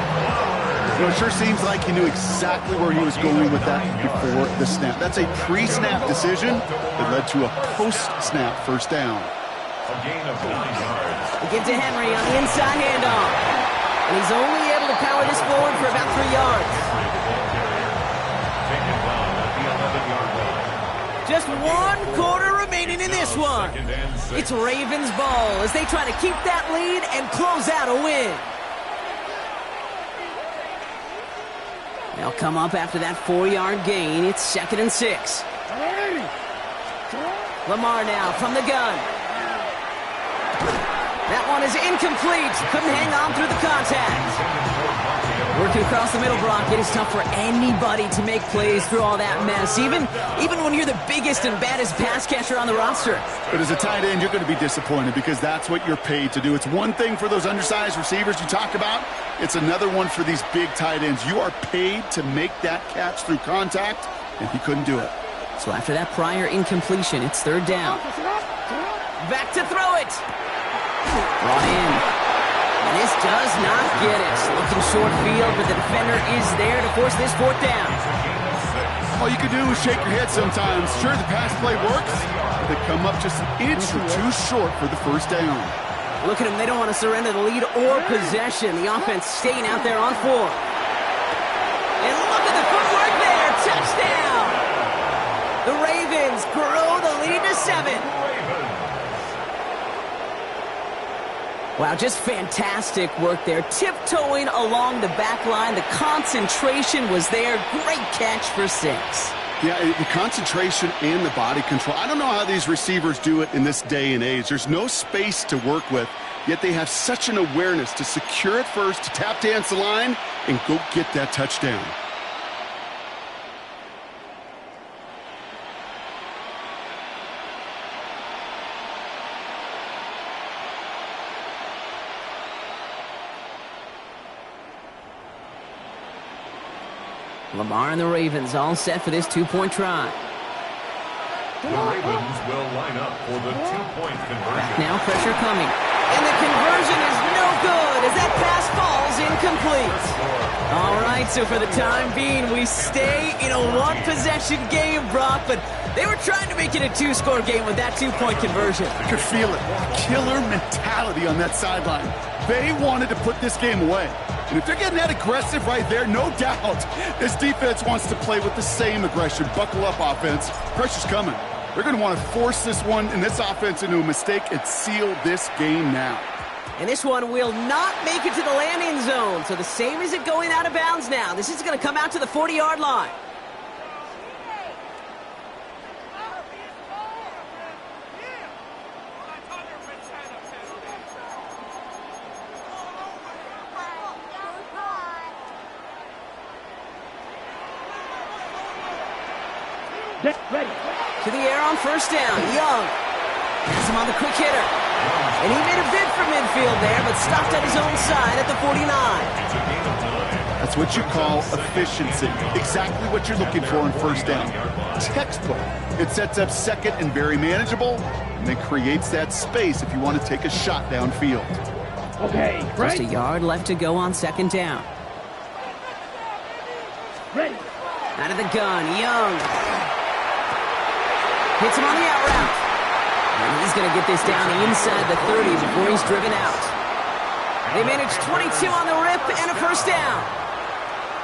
You know, it sure seems like he knew exactly where he was going with that before the snap. That's a pre-snap decision that led to a post-snap first down. A gain of 9 yards. We get to Henry on the inside handoff. And he's only able to power this forward for about 3 yards. Taken down at the 11-yard line. Just 1 quarter remaining in this one. It's Ravens ball as they try to keep that lead and close out a win. They'll come up after that 4-yard gain. It's 2nd and 6. Lamar now from the gun. That one is incomplete. Couldn't hang on through the contact. Working across the middle, Brock, it is tough for anybody to make plays through all that mess, even when you're the biggest and baddest pass catcher on the roster. But as a tight end, you're going to be disappointed because that's what you're paid to do. It's one thing for those undersized receivers you talk about. It's another one for these big tight ends. You are paid to make that catch through contact, and he couldn't do it. So after that prior incompletion, it's 3rd down. Back to throw it. Brought in. And this does not get it. Looking short field, but the defender is there to force this 4th down. All you can do is shake your head sometimes. Sure, the pass play works. They come up just an inch or two short for the first down. Look at them. They don't want to surrender the lead or possession. The offense staying out there on 4. And look at the footwork there. Touchdown. The Ravens grow the lead to 7. Wow, just fantastic work there. Tiptoeing along the back line. The concentration was there. Great catch for 6. Yeah, the concentration and the body control. I don't know how these receivers do it in this day and age. There's no space to work with, yet they have such an awareness to secure it first, to tap dance the line, and go get that touchdown. Lamar and the Ravens all set for this 2-point try. The Ravens will line up for the 2-point conversion. Back now, pressure coming. And the conversion is no good as that pass falls incomplete. All right, so for the time being, we stay in a 1-possession game, Brock, but they were trying to make it a 2-score game with that 2-point conversion. I could feel it. Killer mentality on that sideline. They wanted to put this game away. And if they're getting that aggressive right there, no doubt this defense wants to play with the same aggression. Buckle up, offense. Pressure's coming. They're going to want to force this one and this offense into a mistake and seal this game now. And this one will not make it to the landing zone. So the same as it going out of bounds now. This is going to come out to the 40-yard line. Ready. To the air on 1st down. Young has him on the quick hitter. And he made a bid for midfield there, but stopped at his own side at the 49. That's That's what you call efficiency. Exactly what you're looking for in first down. Textbook. It sets up second and very manageable, and then creates that space if you want to take a shot downfield. Okay, Just a yard left to go on second down. Ready. Out of the gun, Young. Hits him on the out route. And he's going to get this down inside the 30 before he's driven out. They managed 22 on the rip and a first down.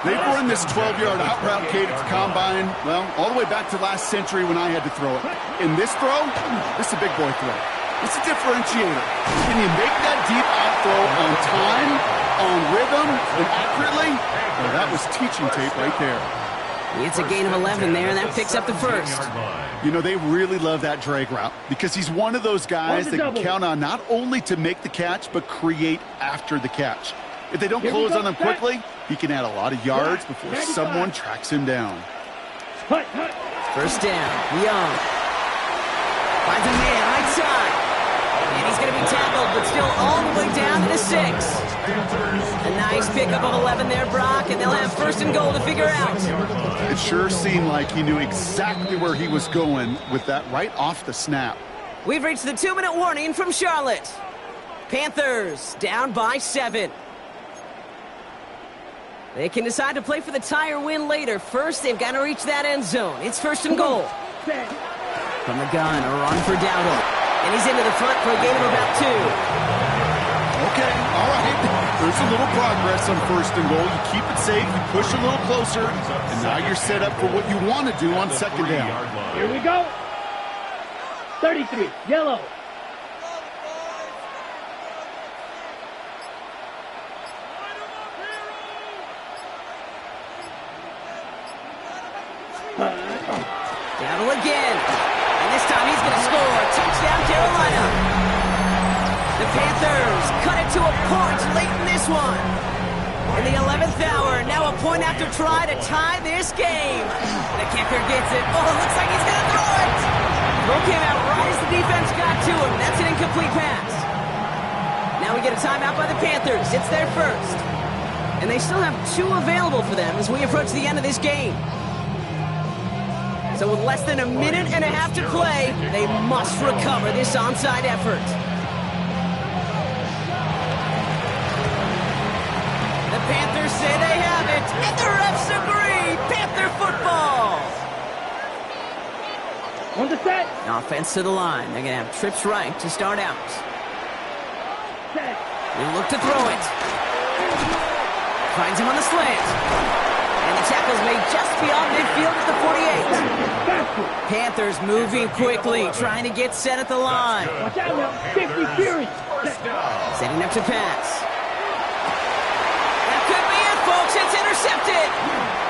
They've run this 12-yard out route, Kate, at the combine, well, all the way back to last century when I had to throw it. In this throw, this is a big boy throw. It's a differentiator. Can you make that deep out throw on time, on rhythm, and accurately? Well, that was teaching tape right there. It's a gain of 11 there, and that picks up the first. You know, they really love that drag route because he's one of those guys that can count on not only to make the catch, but create after the catch. If they don't close on him quickly, he can add a lot of yards before someone tracks him down. First down, Young. Finds a man right side. And he's going to be tackled, but still all the way down to the 6. A nice pickup of 11 there, Brock, and they'll have first and goal to figure out. It sure seemed like he knew exactly where he was going with that right off the snap. We've reached the 2-minute warning from Charlotte. Panthers down by 7. They can decide to play for the tie or win later. First, they've got to reach that end zone. It's first and goal. From the gun, a run for Dowdle. And he's into the front for a gain of about 2. Okay, all right. There's a little progress on first and goal. You keep it safe, you push a little closer, and now you're set up for what you want to do on second down. Here we go. 33, yellow. Dowdle again. And this time he's going to score. Touchdown, Carolina. The Panthers cut it to a point late in this one. In the 11th hour, now a point after try to tie this game. The kicker gets it. Oh, it looks like he's going to throw it. Throw came out right as the defense got to him. That's an incomplete pass. Now we get a timeout by the Panthers. It's their first. And they still have 2 available for them as we approach the end of this game. So with less than a minute and a half to play, they must recover this onside effort. The Panthers say they have it, and the refs agree. Panther football. On the set. Offense to the line. They're going to have trips right to start out. They look to throw it. Finds him on the slant. And the tackle's made just beyond midfield at the 48. Panthers moving quickly, trying to get set at the line. Watch out now. 50 series. Setting up to pass. That could be it, folks. It's intercepted.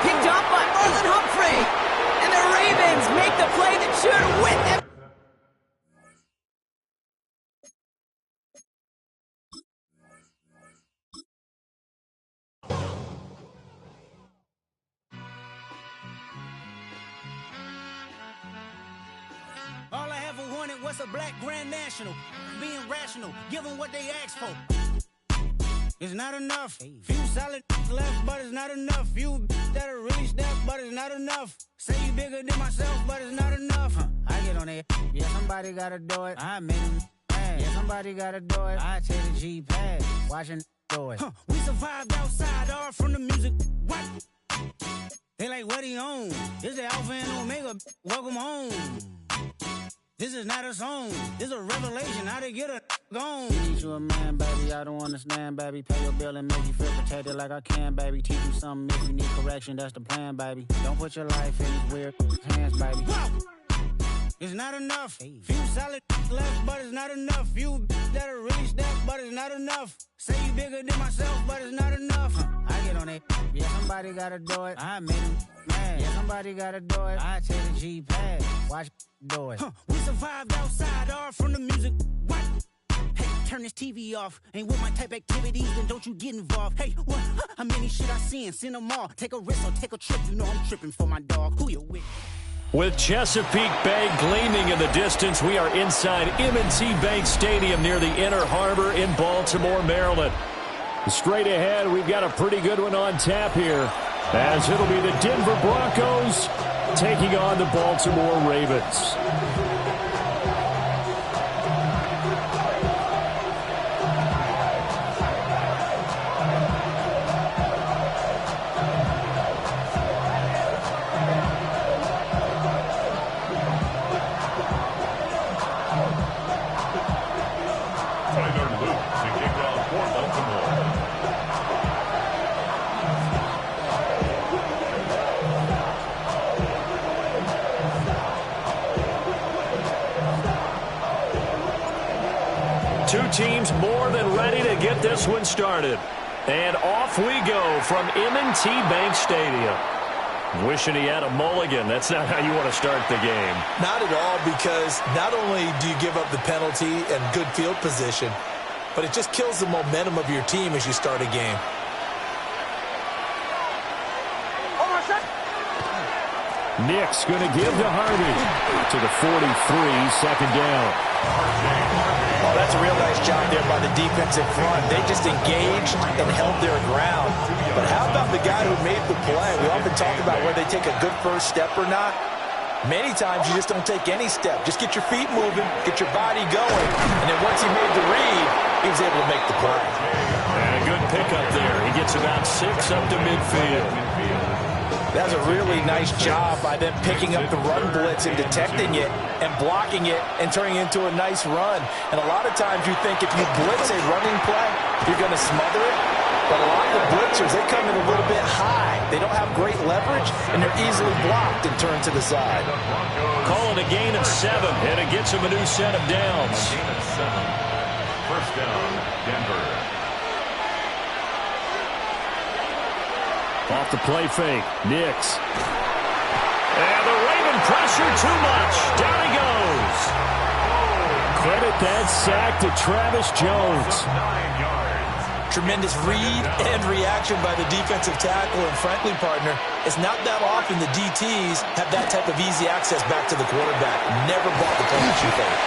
Picked off by Marlon Humphrey. And the Ravens make the play that should win them. All I ever wanted was a black Grand National. Being rational, give them what they ask for. It's not enough. Few solid left, but it's not enough. Few that are really step, but it's not enough. Say you bigger than myself, but it's not enough. I get on it. Yeah, somebody gotta do it. I made him mad. Yeah, somebody gotta do it. I take the G-pad. Watching do it. We survived outside, all from the music. What? They like, what he on? This the Alpha and Omega. Welcome home. This is not a song. This is a revelation. How to get a gone. Need you a man, baby. I don't understand, baby. Pay your bill and make you feel protected like I can, baby. Teach you something if you need correction. That's the plan, baby. Don't put your life in these weird hands, baby. Whoa. It's not enough. Few solid left, but it's not enough. Few that are really step, but it's not enough. Say you bigger than myself, but it's not enough. I get on it. Yeah, somebody gotta do it. I made him mad. Yeah, somebody gotta do it. I take the G-pad. Watch do it. We survived outside, all from the music. What? Hey, turn this TV off. Ain't with my type activities, then don't you get involved. Hey, what? How many shit I seen? Send them all. Take a risk or take a trip. You know I'm tripping for my dog. Who you with? With Chesapeake Bay gleaming in the distance, we are inside M&T Bank Stadium near the Inner Harbor in Baltimore, Maryland. Straight ahead, we've got a pretty good one on tap here, as it'll be the Denver Broncos taking on the Baltimore Ravens. Two teams more than ready to get this one started. And off we go from M&T Bank Stadium. Wishing he had a mulligan. That's not how you want to start the game. Not at all, because not only do you give up the penalty and good field position, but it just kills the momentum of your team as you start a game. Nick's going to give to Harvey to the 43, second down. Oh, that's a real nice job there by the defensive front. They just engaged and held their ground. But how about the guy who made the play? We often talk about whether they take a good first step or not. Many times you just don't take any step. Just get your feet moving, get your body going, and then once he made the read, he was able to make the play. And a good pickup there. He gets about 6 up to midfield. That's a really nice job by them picking up the run blitz and detecting it and blocking it and turning it into a nice run. And a lot of times you think if you blitz a running play, you're going to smother it. But a lot of the blitzers, they come in a little bit high. They don't have great leverage, and they're easily blocked and turned to the side. Calling a gain of 7, and it gets him a new set of downs. Gain of 7. First down, Denver. Off the play fake, Nix. And the Raven pressure too much. Down he goes. Credit that sack to Travis Jones. 9 yards. Tremendous read and reaction by the defensive tackle and frankly, partner, it's not that often the DTs have that type of easy access back to the quarterback. Never bought the penalty fake.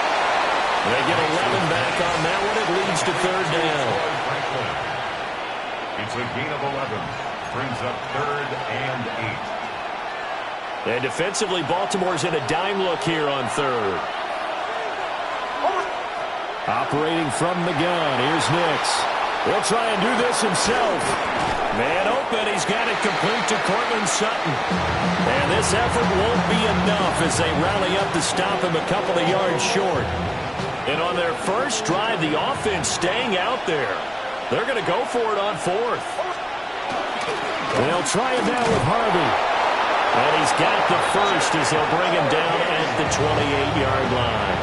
They get 11 back on that one. It leads to third down. It's a gain of 11. Brings up third and 8. And defensively, Baltimore's in a dime look here on third. Operating from the gun, here's Nix. He'll try and do this himself. Man open, he's got it complete to Cortland Sutton. And this effort won't be enough as they rally up to stop him a couple of yards short. And on their first drive, the offense staying out there. They're going to go for it on fourth. They'll try it now with Harvey. And he's got the first as they'll bring him down at the 28-yard line.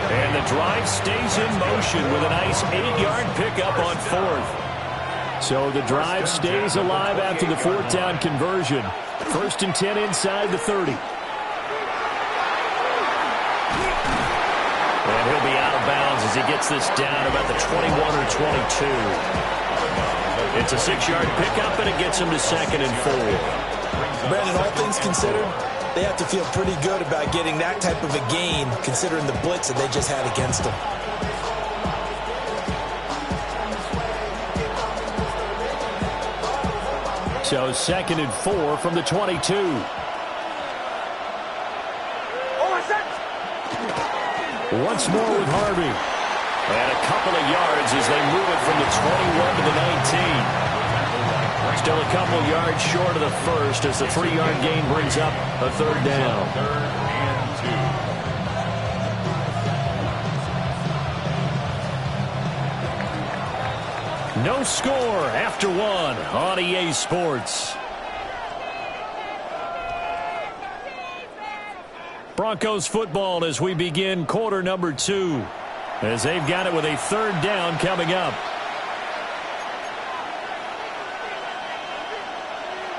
And the drive stays in motion with a nice 8-yard pickup on fourth. So the drive stays alive after the fourth down conversion. First and 10 inside the 30. And he'll be out of bounds as he gets this down about the 21 or 22. It's a 6-yard pickup, and it gets him to second and 4. Brandon, all things considered, they have to feel pretty good about getting that type of a gain, considering the blitz that they just had against them. So second and 4 from the 22. Once more with Harvey. And a couple of yards as they move it from the 21 to the 19. Still a couple yards short of the first as the 3-yard gain brings up a third down. Third and 2. No score after 1 on EA Sports. Broncos football as we begin quarter number 2. As they've got it with a third down coming up.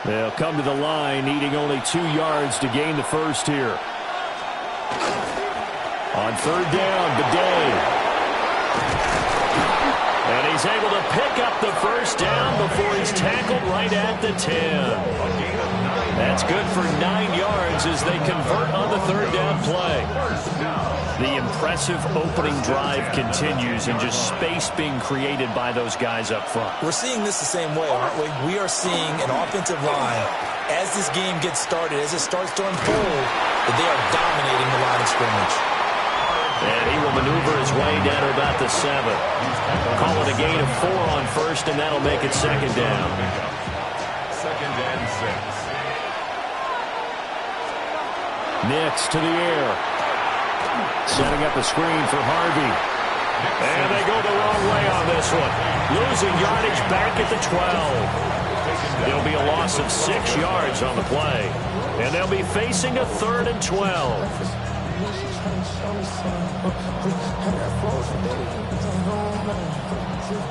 They'll come to the line needing only 2 yards to gain the first here. On third down, Bidet. And he's able to pick up the first down before he's tackled right at the 10. That's That's good for 9 yards as they convert on the third down play. The impressive opening drive continues and just space being created by those guys up front. We're seeing this the same way, aren't we? We are seeing an offensive line, as this game gets started, as it starts to unfold, that they are dominating the line of scrimmage. And he will maneuver his way down to about the 7. Call it a gain of 4 on first, and that'll make it second down. Second and 6. Nix to the air. Setting up a screen for Harvey. And they go the wrong way on this one. Losing yardage back at the 12. It'll be a loss of 6 yards on the play. And they'll be facing a 3rd and 12.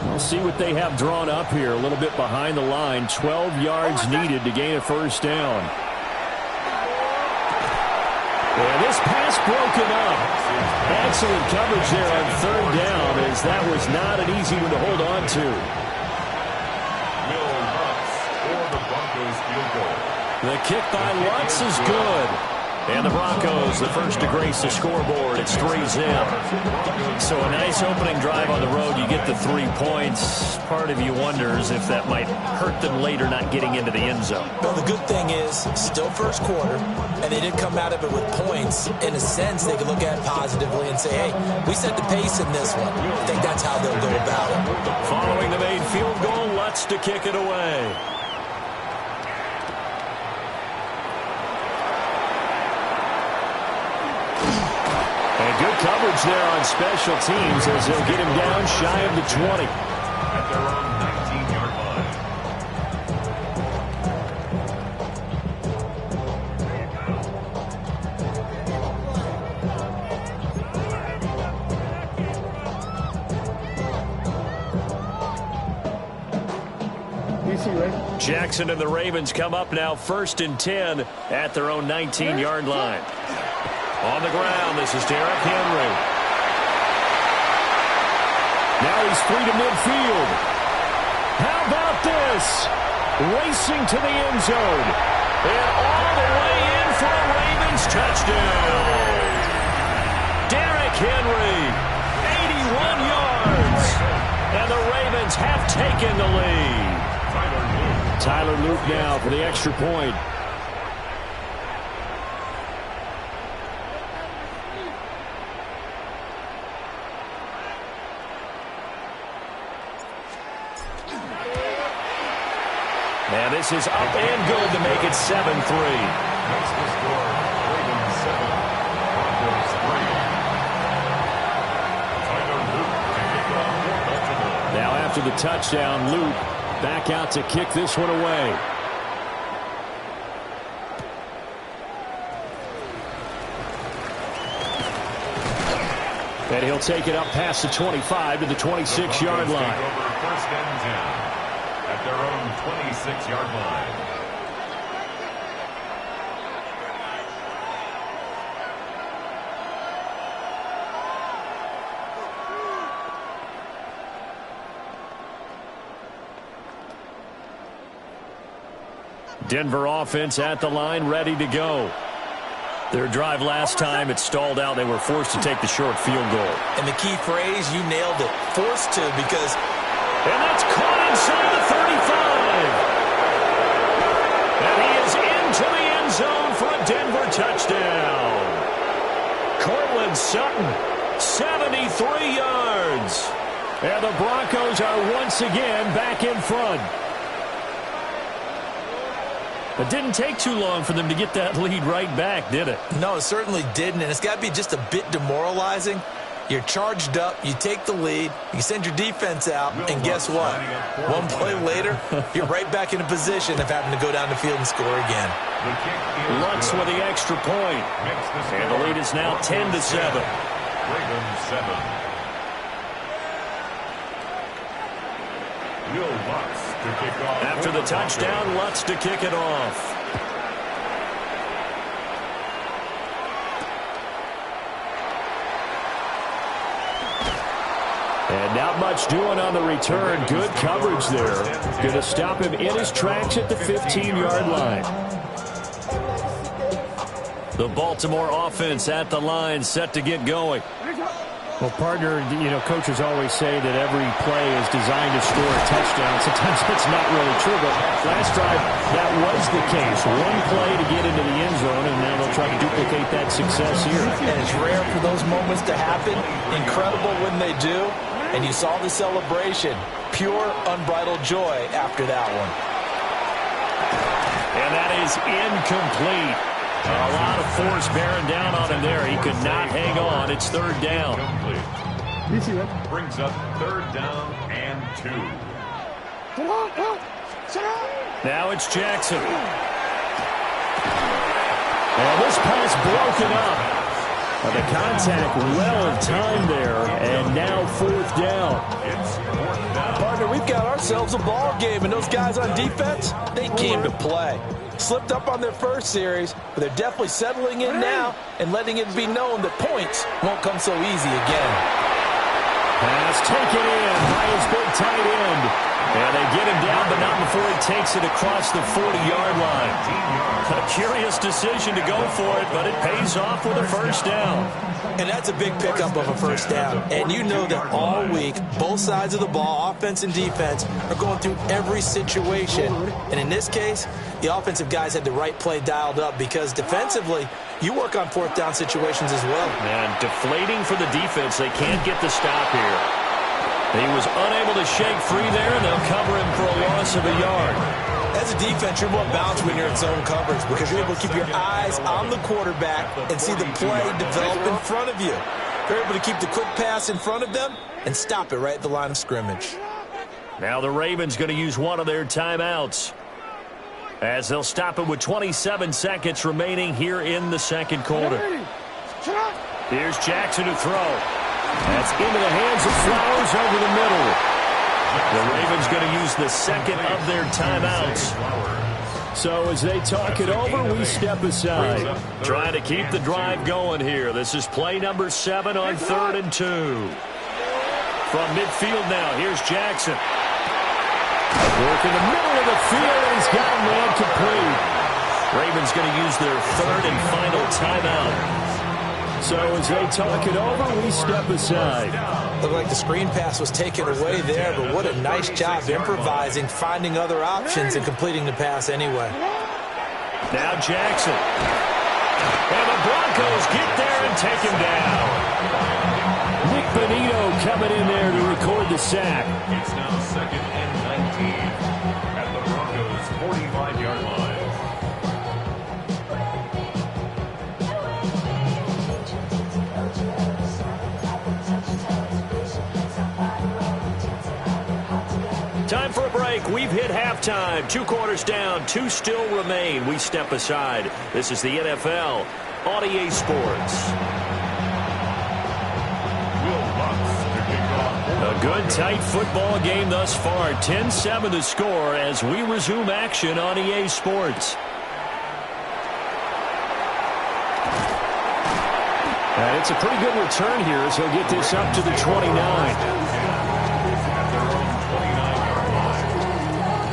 We'll see what they have drawn up here. A little bit behind the line. 12 yards needed to gain a first down. And this pass broken up. Excellent coverage there on third down, as that was not an easy one to hold on to. Will Lutz for the Broncos field goal. The kick by Lutz is good. And the Broncos, the first to grace the scoreboard. It's 3-zip. So a nice opening drive on the road. You get the 3 points. Part of you wonders if that might hurt them later not getting into the end zone. Well, the good thing is, still first quarter, and they did come out of it with points. In a sense, they can look at it positively and say, hey, we set the pace in this one. I think that's how they'll go about it. Following the made field goal, Lutz to kick it away. Good coverage there on special teams as they'll get him down shy of the 20. At their own 19-yard right? Jackson and the Ravens come up now 1st and 10 at their own 19-yard line. On the ground, this is Derrick Henry. Now he's free to midfield. How about this? Racing to the end zone. And all the way in for a Ravens touchdown. Derrick Henry, 81 yards. And the Ravens have taken the lead. Tyler Luke now for the extra point. And this is up and good to make it 7-3. Makes the score Ravens 7, Broncos 3. Tyler Luke to kick off for Baltimore. Now after the touchdown, Luke back out to kick this one away. And he'll take it up past the 25 to the 26-yard line. Over 1st and 10 at their own 26-yard line. Denver offense at the line, ready to go. Their drive last time, it stalled out. They were forced to take the short field goal. And the key phrase, you nailed it, forced to, because... And that's caught inside the 35. And he is into the end zone for a Denver touchdown. Cortland Sutton, 73 yards. And the Broncos are once again back in front. It didn't take too long for them to get that lead right back, did it? No, it certainly didn't, and it's got to be just a bit demoralizing. You're charged up, you take the lead, you send your defense out, and guess what? One play later, you're right back in a position of having to go down the field and score again. Lutz with the extra point. And the lead is now 10-7. Ravens 7. Will Lutz to kick off. After the touchdown, Lutz to kick it off. And not much doing on the return. Good coverage there. Going to stop him in his tracks at the 15-yard line. The Baltimore offense at the line, set to get going. Well, partner, coaches always say that every play is designed to score a touchdown. Sometimes that's not really true, but last drive, that was the case. One play to get into the end zone, and now they'll try to duplicate that success here. And it's rare for those moments to happen. Incredible when they do. And you saw the celebration. Pure, unbridled joy after that one. And that is incomplete. A lot of force bearing down on him there. He could not hang on. It's third down. Brings up third down and 2. Now it's Jackson. And this pass broken up. The contact well timed there, and now fourth down. Partner, we've got ourselves a ball game, and those guys on defense, they came to play. Slipped up on their first series, but they're definitely settling in now and letting it be known that points won't come so easy again. Pass taken in by his big tight end. And they get him down, but not before he takes it across the 40-yard line. A curious decision to go for it, but it pays off with a first down. And that's a big pickup of a first down. And you know that all week, both sides of the ball, offense and defense, are going through every situation. And in this case, the offensive guys had the right play dialed up because defensively, you work on fourth down situations as well. And deflating for the defense. They can't get the stop here. He was unable to shake free there, and they'll cover him for a loss of a yard. As a defense, you're more balanced when you're in zone coverage because you're able to keep your eyes on the quarterback and see the play develop in front of you. You're able to keep the quick pass in front of them and stop it right at the line of scrimmage. Now the Ravens going to use one of their timeouts as they'll stop it with 27 seconds remaining here in the second quarter. Here's Jackson to throw. That's into the hands of Flowers over the middle. The Ravens going to use the second of their timeouts. So as they talk it over, we step aside. Trying to keep the drive going here. This is play number 7 on 3rd and 2. From midfield now, here's Jackson. Work in the middle of the field, and he's got a man complete. Ravens going to use their 3rd and final timeout. So as they talk it over, we step aside. Looked like the screen pass was taken away there, but what a nice job improvising, finding other options, and completing the pass anyway. Now Jackson. And the Broncos get there and take him down. Nick Bonito coming in there to record the sack. It's now 2nd and 19 at the Broncos' 45-yard line. Time for a break. We've hit halftime. 2 quarters down. 2 still remain. We step aside. This is the NFL on EA Sports. A good, tight football game thus far. 10-7 the score as we resume action on EA Sports. And it's a pretty good return here as he'll get this up to the 29.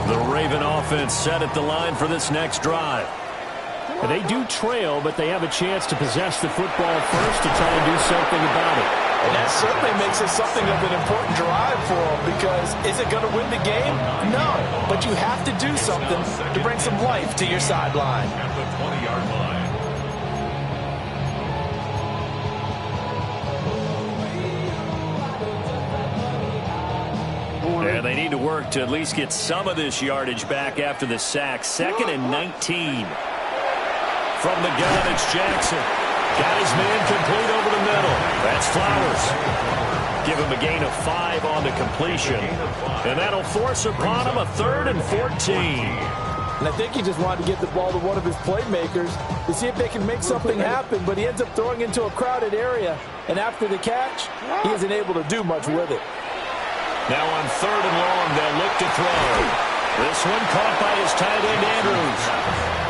The Raven offense set at the line for this next drive. And they do trail, but they have a chance to possess the football first to try and do something about it. And that certainly makes it something of an important drive for them because is it going to win the game? No. But you have to do something to bring some life to your sideline. At the 20-yard line. And they need to work to at least get some of this yardage back after the sack. 2nd and 19. From the gun, it's Jackson. Got his man complete over the middle. That's Flowers. Give him a gain of 5 on the completion. And that'll force upon him a 3rd and 14. And I think he just wanted to get the ball to one of his playmakers to see if they can make something happen, but he ends up throwing into a crowded area. And after the catch, he isn't able to do much with it. Now on 3rd and long, they'll look to throw. This one caught by his tight end, Andrews.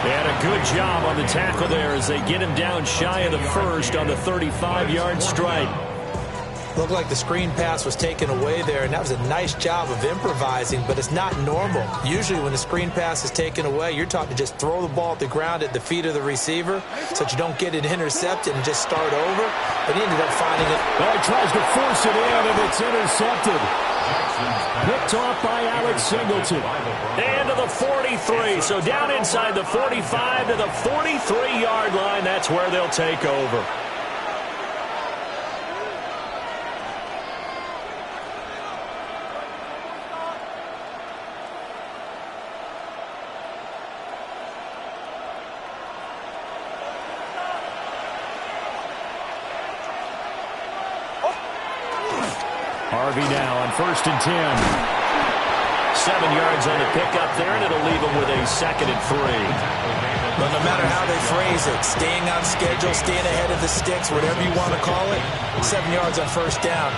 They had a good job on the tackle there as they get him down shy of the first on the 35-yard strike. Looked like the screen pass was taken away there, and that was a nice job of improvising, but it's not normal. Usually when the screen pass is taken away, you're taught to just throw the ball at the ground at the feet of the receiver so that you don't get it intercepted and just start over. But he ended up finding it. Well, he tries to force it in, and it's intercepted. Picked off by Alex Singleton. And to the 43. So down inside the 45 to the 43-yard line. That's where they'll take over. Harvey now on 1st and 10. 7 yards on the pickup there, and it'll leave them with a 2nd and 3. But no matter how they phrase it, staying on schedule, staying ahead of the sticks, whatever you want to call it, 7 yards on 1st down.